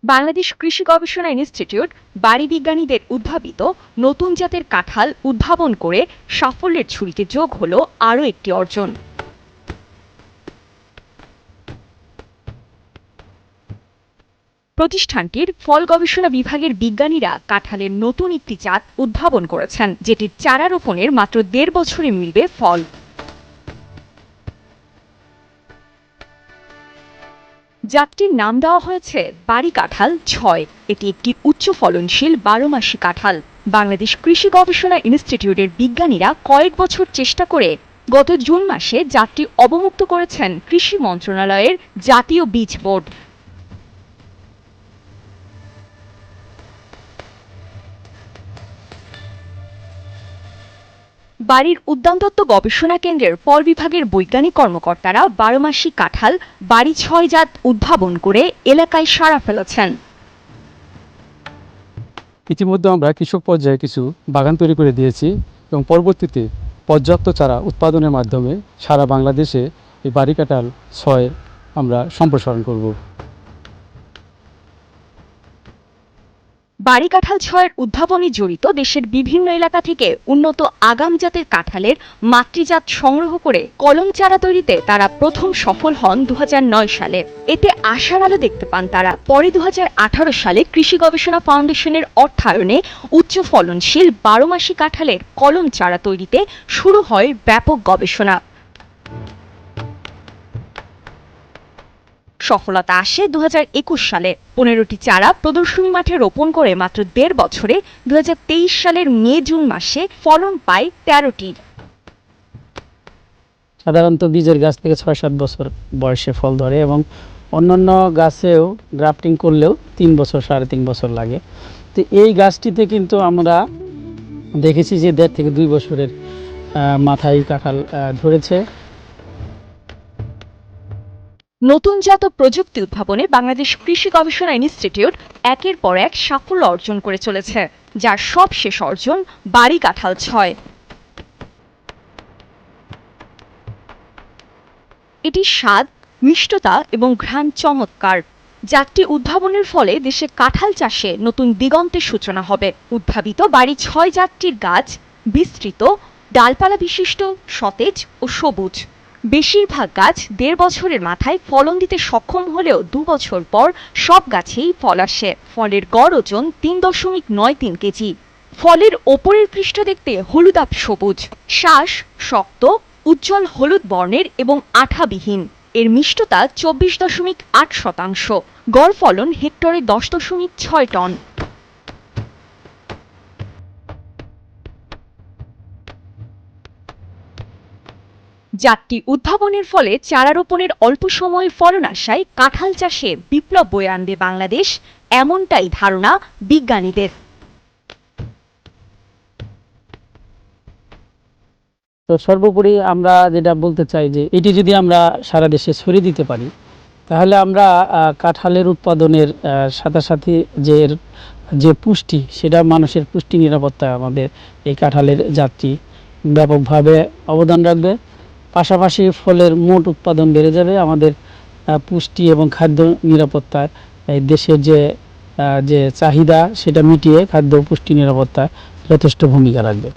বাংলাদেশ কৃষি গবেষণা ইনস্টিটিউট বাড়ি বিজ্ঞানীদের উদ্ভাবিত নতুন জাতের কাঁঠাল উদ্ভাবন করে সাফল্যের ঝুলিতে যোগ হলো আরও একটি অর্জন। প্রতিষ্ঠানটির ফল গবেষণা বিভাগের বিজ্ঞানীরা কাঁঠালের নতুন একটি জাত উদ্ভাবন করেছেন, যেটির চারা রোপণের মাত্র ১.৫ বছরে মিলবে ফল। জাতটির নাম দেওয়া হয়েছে বাড়ি কাঁঠাল ৬। এটি একটি উচ্চ ফলনশীল ১২ মাসি কাঁঠাল। বাংলাদেশ কৃষি গবেষণা ইনস্টিটিউটের বিজ্ঞানীরা কয়েক বছর চেষ্টা করে গত জুন মাসে জাতটি অবমুক্ত করেছেন কৃষি মন্ত্রণালয়ের জাতীয় বীজ বোর্ড। বাড়ির উদ্যানতত্ত্ব গবেষণা কেন্দ্রের ফল বিভাগের বৈজ্ঞানিক কর্মকর্তারা ১২ মাসি কাঁঠাল বাড়ি ৬ জাত উদ্ভাবন করে এলাকায় সাড়া ফেলেছেন। ইতিমধ্যে আমরা কৃষক পর্যায়ে কিছু বাগান তৈরি করে দিয়েছি এবং পরবর্তীতে পর্যাপ্ত চারা উৎপাদনের মাধ্যমে সারা বাংলাদেশে এই বাড়ি কাঁঠাল ৬ আমরা সম্প্রসারণ করব। বাড়ি কাঁঠাল ৬-এর উদ্ভাবনে জড়িত দেশের বিভিন্ন এলাকা থেকে উন্নত আগাম জাতের কাঁঠালের মাতৃজাত সংগ্রহ করে কলম চারা তৈরিতে তারা প্রথম সফল হন ২০০৯ সালে। এতে আশার আলো দেখতে পান তারা। পরে ২০১৮ সালে কৃষি গবেষণা ফাউন্ডেশনের অর্থায়নে উচ্চ ফলনশীল ১২ মাসি কাঁঠালের কলম চারা তৈরিতে শুরু হয় ব্যাপক গবেষণা। সফলতা আসে ২০২১ সালে। ১৫টি চারা প্রদর্শনী মাঠে রোপণ করে মাত্র ১.৫ বছরে ২০২৩ সালের মে-জুন মাসে ফলন পায় ১৩টি। সাধারণত বীজের গাছ থেকে ৬-৭ বছর বয়সে ফল ধরে এবং অন্যান্য গাছেও গ্রাফটিং করলেও ৩ বছর ৩.৫ বছর লাগে। তো এই গাছটিতে কিন্তু আমরা দেখেছি যে ১.৫ থেকে ২ বছরের মাথায় কাঁঠাল ধরেছে। নতুন জাত প্রযুক্তি উদ্ভাবনে বাংলাদেশ কৃষি গবেষণা ইনস্টিটিউট একের পর এক সাফল্য অর্জন করে চলেছে, যার সবশেষ অর্জন বাড়ি কাঁঠাল ৬। এটি স্বাদ, মিষ্টতা এবং ঘ্রাণ চমৎকার। জাতটি উদ্ভাবনের ফলে দেশে কাঁঠাল চাষে নতুন দিগন্তের সূচনা হবে। উদ্ভাবিত বাড়ি ৬ জাতটির গাছ বিস্তৃত, ডালপালা বিশিষ্ট, সতেজ ও সবুজ। বেশিরভাগ গাছ ১.৫ বছরের মাথায় ফলন দিতে সক্ষম হলেও ২ বছর পর সব গাছেই ফল আসে। ফলের গড় ওজন ৩.৯৩ কেজি। ফলের ওপরের পৃষ্ঠ দেখতে হলুদাভ সবুজ, শ্বাস শক্ত, উজ্জ্বল হলুদ বর্ণের এবং আঠাবিহীন। এর মিষ্টতা ২৪.৮%। গড় ফলন হেক্টরে ১০.৬ টন। জাতটি উদ্ভাবনের ফলে চারা রোপণের অল্প সময়ে ফলন আসায় কাঁঠাল চাষে বিপ্লব বয়ে আনবে বাংলাদেশ, এমনটাই ধারণা বিজ্ঞানীদের। তো সর্বোপরি আমরা যেটা বলতে চাই যে এটি যদি আমরা সারা দেশে ছড়িয়ে দিতে পারি, তাহলে আমরা কাঁঠালের উৎপাদনের সাথে সাথে যে পুষ্টি, সেটা মানুষের পুষ্টি নিরাপত্তায় আমাদের এই কাঁঠালের জাতটি ব্যাপকভাবে অবদান রাখবে। পাশাপাশি ফলের মোট উৎপাদন বেড়ে যাবে। আমাদের পুষ্টি এবং খাদ্য নিরাপত্তায় এই দেশের যে চাহিদা, সেটা মিটিয়ে খাদ্য পুষ্টি নিরাপত্তায় যথেষ্ট ভূমিকা রাখবে।